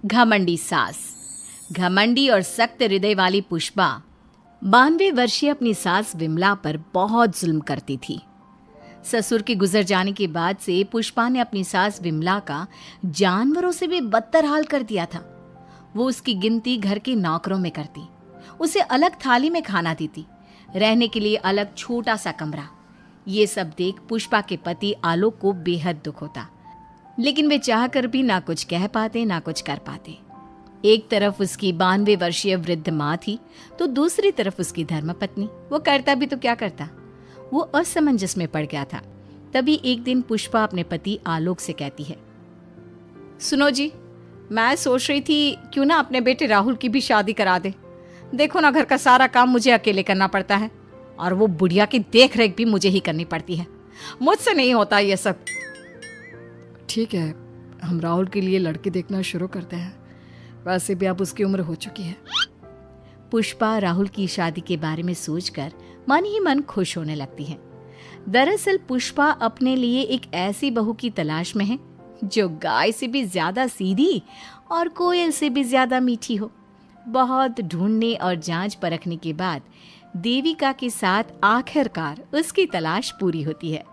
घमंडी सास। घमंडी और सख्त हृदय वाली पुष्पा 92 वर्षीय अपनी सास विमला पर बहुत जुल्म करती थी। ससुर के गुजर जाने के बाद से पुष्पा ने अपनी सास विमला का जानवरों से भी बदतर हाल कर दिया था। वो उसकी गिनती घर के नौकरों में करती, उसे अलग थाली में खाना देती, रहने के लिए अलग छोटा सा कमरा। ये सब देख पुष्पा के पति आलोक को बेहद दुख होता, लेकिन वे चाहकर भी ना कुछ कह पाते ना कुछ कर पाते। एक तरफ उसकी 92 वर्षीय वृद्ध माँ थी, तो दूसरी तरफ उसकी धर्मपत्नी। वो करता भी तो क्या करता, वो असमंजस में पड़ गया था। तभी एक दिन पुष्पा अपने पति आलोक से कहती है, सुनो जी, मैं सोच रही थी क्यों ना अपने बेटे राहुल की भी शादी करा दे। देखो ना, घर का सारा काम मुझे अकेले करना पड़ता है और वो बुढ़िया की देख रेख भी मुझे ही करनी पड़ती है। मुझसे नहीं होता ये सब। ठीक है, हम राहुल के लिए लड़की देखना शुरू करते हैं। वैसे भी अब उसकी उम्र हो चुकी है। पुष्पा राहुल की शादी के बारे में सोचकर मन ही मन खुश होने लगती है। दरअसल पुष्पा अपने लिए एक ऐसी बहू की तलाश में है जो गाय से भी ज्यादा सीधी और कोयल से भी ज्यादा मीठी हो। बहुत ढूंढने और जांच परखने के बाद देविका के साथ आखिरकार उसकी तलाश पूरी होती है।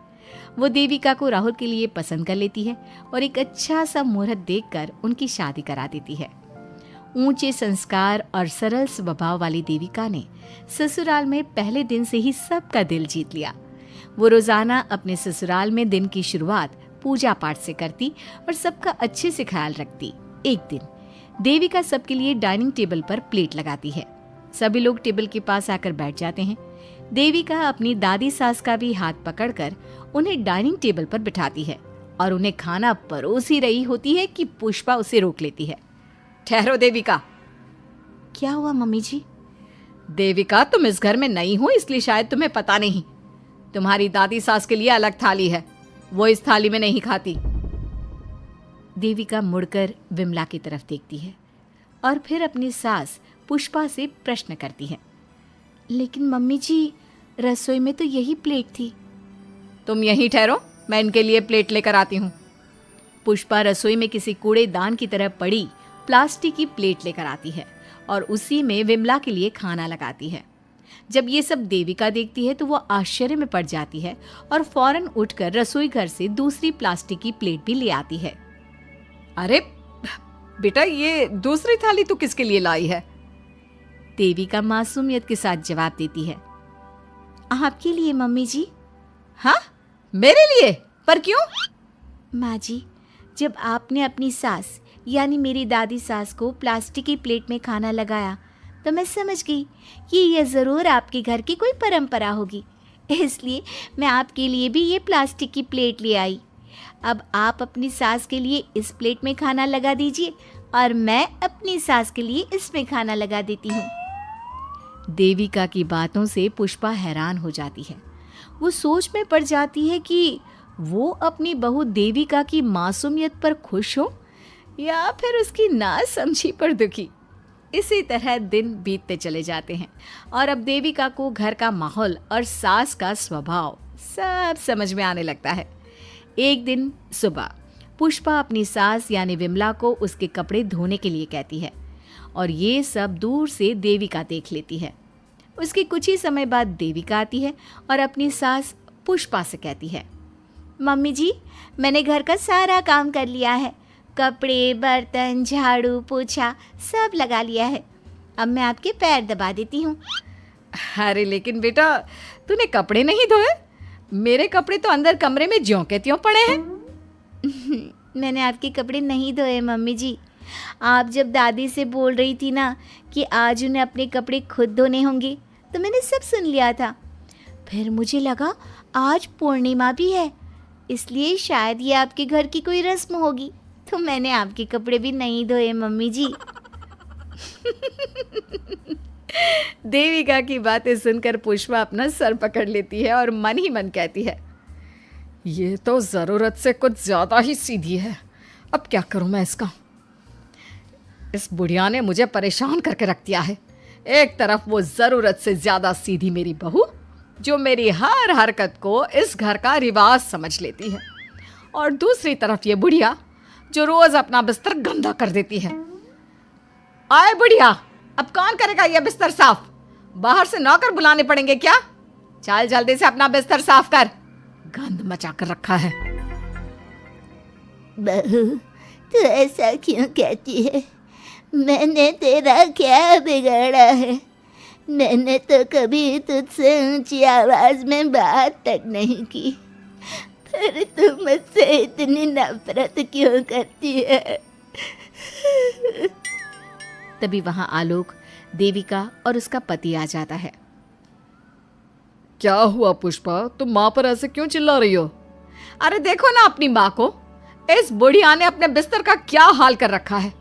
वो देविका को राहुल के लिए पसंद कर लेती है और एक अच्छा सा मुहूर्त देखकर उनकी शादी करा देती है। ऊंचे संस्कार और सरल स्वभाव वाली देविका ने ससुराल में पहले दिन से ही सबका दिल जीत लिया। वो रोजाना अपने ससुराल में दिन की शुरुआत पूजा पाठ से करती और सबका अच्छे से ख्याल रखती। एक दिन देविका सबके लिए डाइनिंग टेबल पर प्लेट लगाती है। सभी लोग टेबल के पास आकर बैठ जाते हैं। देविका अपनी दादी सास का भी हाथ पकड़कर उन्हें डाइनिंग टेबल पर बिठाती है और उन्हें खाना परोस ही रही होती है कि पुष्पा उसे रोक लेती है। ठहरो देविका। क्या हुआ मम्मी जी? देविका, तुम इस घर में नई हो इसलिए शायद तुम्हें पता नहीं। तुम्हारी दादी सास के लिए अलग थाली है, वो इस थाली में नहीं खाती। देविका मुड़कर विमला की तरफ देखती है और फिर अपनी सास पुष्पा से प्रश्न करती है, लेकिन मम्मी जी, रसोई में तो यही प्लेट थी। तुम यहीं ठहरो, मैं इनके लिए प्लेट लेकर आती हूँ। पुष्पा रसोई में किसी कूड़ेदान की तरह पड़ी प्लास्टिक की प्लेट लेकर आती है और उसी में विमला के लिए खाना लगाती है। जब ये सब देविका देखती है तो वो आश्चर्य में पड़ जाती है और फौरन उठकर रसोई घर से दूसरी प्लास्टिक की प्लेट भी ले आती है। अरे बेटा, ये दूसरी थाली तू किसके लिए लाई है? देविका मासूमियत के साथ जवाब देती है, आपके लिए मम्मी जी। हाँ, मेरे लिए? पर क्यों? माँ जी, जब आपने अपनी सास यानी मेरी दादी सास को प्लास्टिक की प्लेट में खाना लगाया तो मैं समझ गई कि यह ज़रूर आपके घर की कोई परंपरा होगी, इसलिए मैं आपके लिए भी ये प्लास्टिक की प्लेट ले आई। अब आप अपनी सास के लिए इस प्लेट में खाना लगा दीजिए और मैं अपनी सास के लिए इसमें खाना लगा देती हूँ। देविका की बातों से पुष्पा हैरान हो जाती है। वो सोच में पड़ जाती है कि वो अपनी बहू देविका की मासूमियत पर खुश हो या फिर उसकी नासमझी पर दुखी। इसी तरह दिन बीतते चले जाते हैं और अब देविका को घर का माहौल और सास का स्वभाव सब समझ में आने लगता है। एक दिन सुबह पुष्पा अपनी सास यानी विमला को उसके कपड़े धोने के लिए कहती है और ये सब दूर से देविका देख लेती है। उसके कुछ ही समय बाद देविका आती है और अपनी सास पुष्पा से कहती है, मम्मी जी, मैंने घर का सारा काम कर लिया है। कपड़े, बर्तन, झाड़ू, पोछा सब लगा लिया है। अब मैं आपके पैर दबा देती हूँ। अरे लेकिन बेटा, तूने कपड़े नहीं धोए? मेरे कपड़े तो अंदर कमरे में ज्यों के त्यों पड़े हैं। मैंने आपके कपड़े नहीं धोए मम्मी जी। आप जब दादी से बोल रही थी ना कि आज उन्हें अपने कपड़े खुद धोने होंगे, तो मैंने सब सुन लिया था। फिर मुझे लगा आज पूर्णिमा भी है, इसलिए शायद ये आपके घर की कोई रस्म होगी, तो मैंने आपके कपड़े भी नहीं धोए मम्मी जी। देविका की बातें सुनकर पुष्पा अपना सर पकड़ लेती है और मन ही मन कहती है, ये तो ज़रूरत से कुछ ज़्यादा ही सीधी है। अब क्या करूं मैं इसका? इस बुढ़िया ने मुझे परेशान करके रख दिया है। एक तरफ वो ज़रूरत से ज़्यादा सीधी मेरी बहू, जो मेरी हर हरकत को इस घर का रिवाज समझ लेती है, और दूसरी तरफ ये बुढ़िया जो रोज़ अपना बिस्तर गंदा कर देती है। आए बुढ़िया, अब कौन करेगा ये बिस्तर साफ? बाहर से नौकर बुलाने पड़ेंगे क्या? चल जल्दी से अपना बिस्तर साफ कर, गंद मचा कर रखा है। बहू, तू ऐसा क्यों कहती है? मैंने तेरा क्या बिगाड़ा है? मैंने तो कभी तुझसे ऊंची आवाज में बात तक नहीं की, पर तू मुझसे इतनी नफरत क्यों करती है? तभी वहां आलोक, देविका और उसका पति आ जाता है। क्या हुआ पुष्पा, तुम माँ पर ऐसे क्यों चिल्ला रही हो? अरे देखो ना अपनी माँ को, इस बुढ़िया ने अपने बिस्तर का क्या हाल कर रखा है।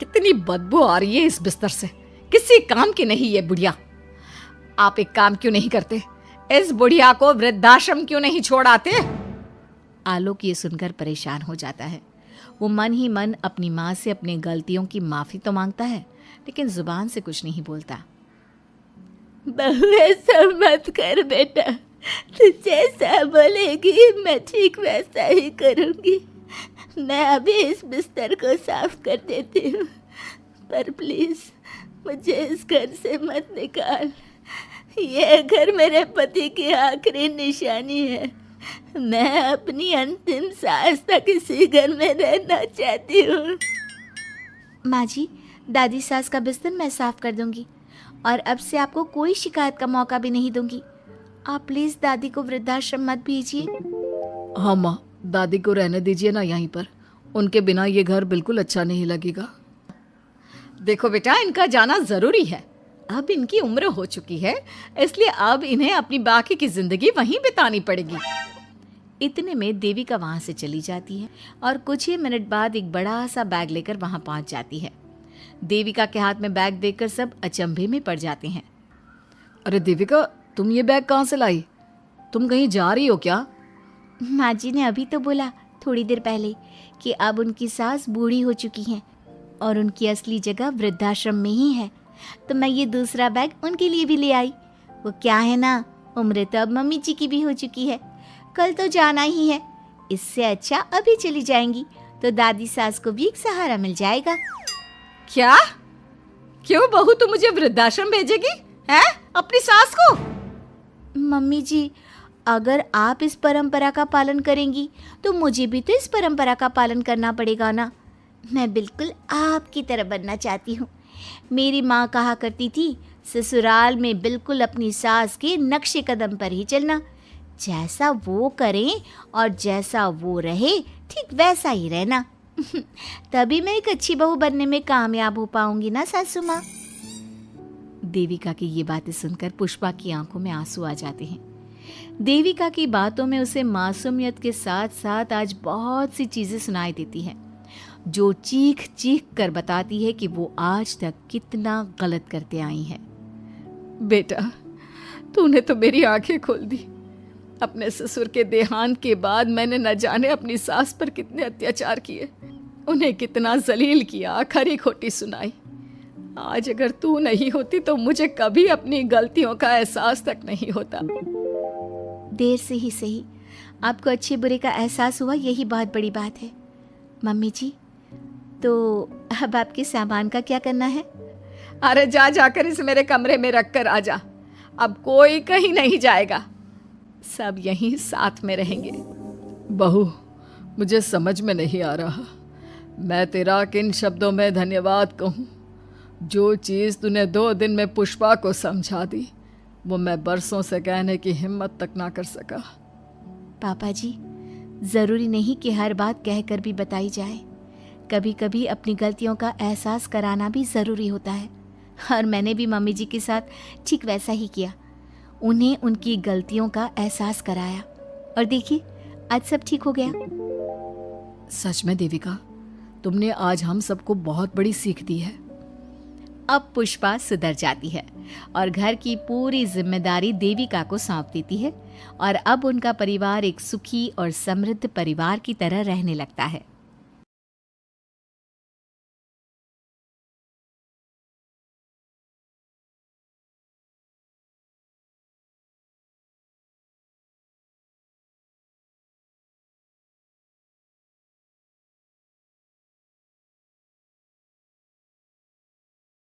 कितनी बदबू आ रही है इस बिस्तर से, किसी काम की नहीं ये बुढ़िया। आप एक काम क्यों नहीं करते, इस बुढ़िया को वृद्धाश्रम क्यों नहीं छोड़ आते? आलोक ये सुनकर परेशान हो जाता है। वो मन ही मन अपनी माँ से अपनी गलतियों की माफ़ी तो मांगता है, लेकिन जुबान से कुछ नहीं बोलता। बहू, ऐसा मत कर बेटा, तू जैसा बोलेगी मैं ठीक वैसा ही करूँगी। मैं अभी इस बिस्तर को साफ कर देती हूँ, पर प्लीज़ मुझे इस घर से मत निकाल। ये घर मेरे पति की आखिरी निशानी है। मैं अपनी अंतिम सांस तक इसी घर में रहना चाहती हूँ। माँ जी, दादी सास का बिस्तर मैं साफ कर दूंगी और अब से आपको कोई शिकायत का मौका भी नहीं दूंगी। आप प्लीज़ दादी को वृद्धाश्रम मत भेजिए। हाँ माँ, दादी को रहने दीजिए ना यहीं पर, उनके बिना ये घर बिल्कुल अच्छा नहीं लगेगा। देखो बेटा, इनका जाना ज़रूरी है, अब इनकी उम्र हो चुकी है, इसलिए अब इन्हें अपनी बाकी की ज़िंदगी वहीं बितानी पड़ेगी। इतने में देविका वहाँ से चली जाती है और कुछ ही मिनट बाद एक बड़ा सा बैग लेकर वहाँ पहुँच जाती है। देविका के हाथ में बैग देखकर सब अचंभे में पड़ जाते हैं। अरे देविका, तुम ये बैग कहाँ से लाई? तुम कहीं जा रही हो क्या? माँ जी ने अभी तो बोला थोड़ी देर पहले कि अब उनकी सास बूढ़ी हो चुकी हैं और उनकी असली जगह वृद्धाश्रम में ही है, तो मैं ये दूसरा बैग उनके लिए भी ले आई। वो क्या है ना, उम्र तो अब मम्मी जी की भी हो चुकी है, कल तो जाना ही है। इससे अच्छा अभी चली जाएंगी तो दादी सास को भी एक सहारा मिल जाएगा। क्या? क्यों बहू, तू मुझे वृद्धाश्रम भेजेगी हैं, अपनी सास को? मम्मी जी, अगर आप इस परंपरा का पालन करेंगी तो मुझे भी तो इस परंपरा का पालन करना पड़ेगा ना। मैं बिल्कुल आपकी तरह बनना चाहती हूँ। मेरी माँ कहा करती थी, ससुराल में बिल्कुल अपनी सास के नक्शे कदम पर ही चलना, जैसा वो करें और जैसा वो रहे ठीक वैसा ही रहना। तभी मैं एक अच्छी बहू बनने में कामयाब हो पाऊंगी ना सासू माँ। देविका की ये बातें सुनकर पुष्पा की आंखों में आंसू आ जाते हैं। देविका की बातों में उसे मासूमियत के साथ साथ आज बहुत सी चीजें सुनाई देती हैं, जो चीख चीख कर बताती है कि वो आज तक कितना गलत करते आई है। बेटा, तूने तो मेरी आंखें खोल दी। अपने ससुर के देहांत के बाद मैंने न जाने अपनी सास पर कितने अत्याचार किए, उन्हें कितना जलील किया, खरी खोटी सुनाई। आज अगर तू नहीं होती तो मुझे कभी अपनी गलतियों का एहसास तक नहीं होता। देर से ही सही, आपको अच्छे बुरे का एहसास हुआ, यही बहुत बड़ी बात है। मम्मी जी, तो अब आपके सामान का क्या करना है? अरे जा जाकर इसे मेरे कमरे में रख कर आ जा। अब कोई कहीं नहीं जाएगा, सब यहीं साथ में रहेंगे। बहू, मुझे समझ में नहीं आ रहा मैं तेरा किन शब्दों में धन्यवाद कहूँ। जो चीज़ तूने 2 दिन में पुष्पा को समझा दी, वो मैं बरसों से कहने की हिम्मत तक ना कर सका। पापा जी, ज़रूरी नहीं कि हर बात कहकर भी बताई जाए, कभी कभी अपनी गलतियों का एहसास कराना भी ज़रूरी होता है। और मैंने भी मम्मी जी के साथ ठीक वैसा ही किया, उन्हें उनकी गलतियों का एहसास कराया और देखिए आज सब ठीक हो गया। सच में देविका, तुमने आज हम सबको बहुत बड़ी सीख दी है। अब पुष्पा सुधर जाती है और घर की पूरी जिम्मेदारी देविका को सौंप देती है और अब उनका परिवार एक सुखी और समृद्ध परिवार की तरह रहने लगता है।